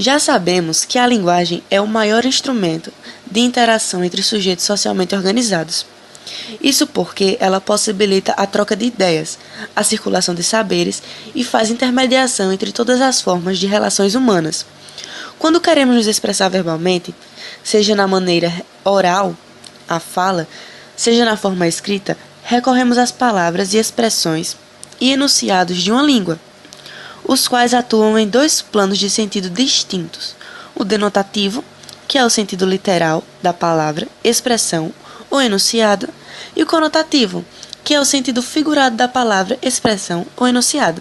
Já sabemos que a linguagem é o maior instrumento de interação entre sujeitos socialmente organizados. Isso porque ela possibilita a troca de ideias, a circulação de saberes e faz intermediação entre todas as formas de relações humanas. Quando queremos nos expressar verbalmente, seja na maneira oral, a fala, seja na forma escrita, recorremos às palavras e expressões e enunciados de uma língua, os quais atuam em dois planos de sentido distintos: o denotativo, que é o sentido literal da palavra, expressão ou enunciado, e o conotativo, que é o sentido figurado da palavra, expressão ou enunciado.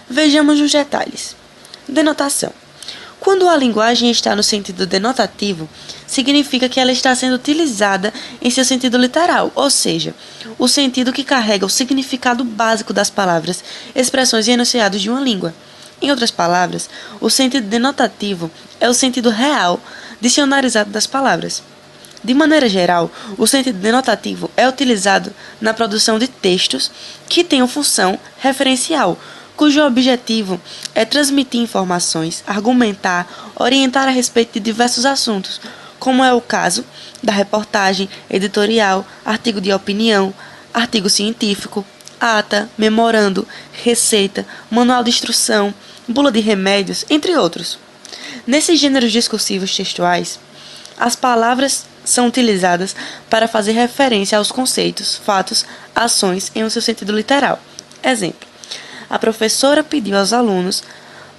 Vejamos os detalhes. Denotação. Quando a linguagem está no sentido denotativo, significa que ela está sendo utilizada em seu sentido literal, ou seja, o sentido que carrega o significado básico das palavras, expressões e enunciados de uma língua. Em outras palavras, o sentido denotativo é o sentido real, dicionarizado das palavras. De maneira geral, o sentido denotativo é utilizado na produção de textos que tenham função referencial, cujo objetivo é transmitir informações, argumentar, orientar a respeito de diversos assuntos, como é o caso da reportagem, editorial, artigo de opinião, artigo científico, ata, memorando, receita, manual de instrução, bula de remédios, entre outros. Nesses gêneros discursivos textuais, as palavras são utilizadas para fazer referência aos conceitos, fatos, ações em seu sentido literal. Exemplo: a professora pediu aos alunos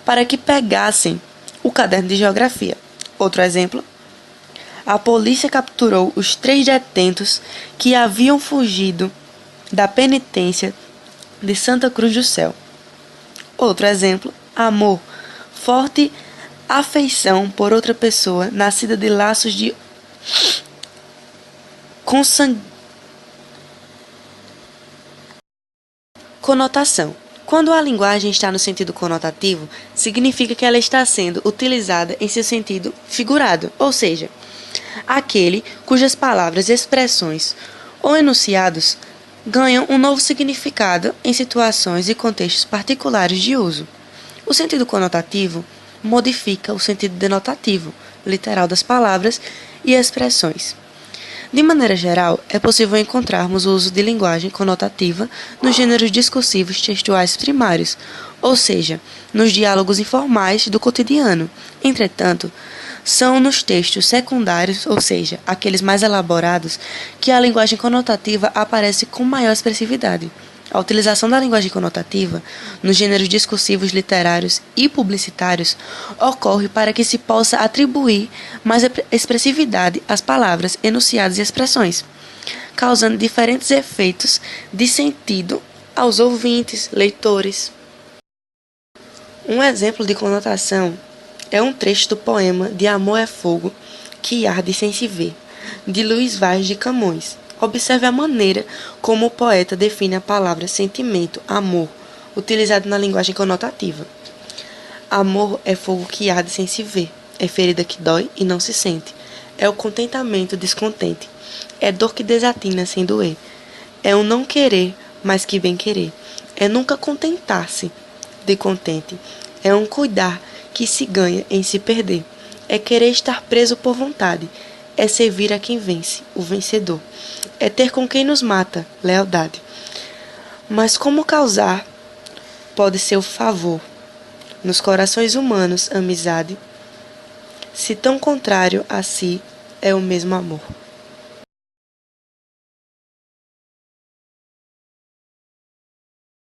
para que pegassem o caderno de geografia. Outro exemplo: a polícia capturou os 3 detentos que haviam fugido da penitência de Santa Cruz do Céu. Outro exemplo: amor, forte afeição por outra pessoa, nascida de laços de conotação. Quando a linguagem está no sentido conotativo, significa que ela está sendo utilizada em seu sentido figurado, ou seja, aquele cujas palavras, expressões ou enunciados ganham um novo significado em situações e contextos particulares de uso. O sentido conotativo modifica o sentido denotativo, literal das palavras e expressões. De maneira geral, é possível encontrarmos o uso de linguagem conotativa nos gêneros discursivos textuais primários, ou seja, nos diálogos informais do cotidiano. Entretanto, são nos textos secundários, ou seja, aqueles mais elaborados, que a linguagem conotativa aparece com maior expressividade. A utilização da linguagem conotativa nos gêneros discursivos literários e publicitários ocorre para que se possa atribuir mais expressividade às palavras, enunciados e expressões, causando diferentes efeitos de sentido aos ouvintes, leitores. Um exemplo de conotação é um trecho do poema De Amor é Fogo, que arde sem se ver, de Luís Vaz de Camões. Observe a maneira como o poeta define a palavra sentimento, amor, utilizado na linguagem conotativa. Amor é fogo que arde sem se ver, é ferida que dói e não se sente, é o contentamento descontente, é dor que desatina sem doer, é um não querer, mas que bem querer, é nunca contentar-se de contente, é um cuidar que se ganha em se perder, é querer estar preso por vontade, é servir a quem vence, o vencedor. É ter com quem nos mata, lealdade. Mas como causar pode ser o favor? Nos corações humanos, amizade, se tão contrário a si é o mesmo amor.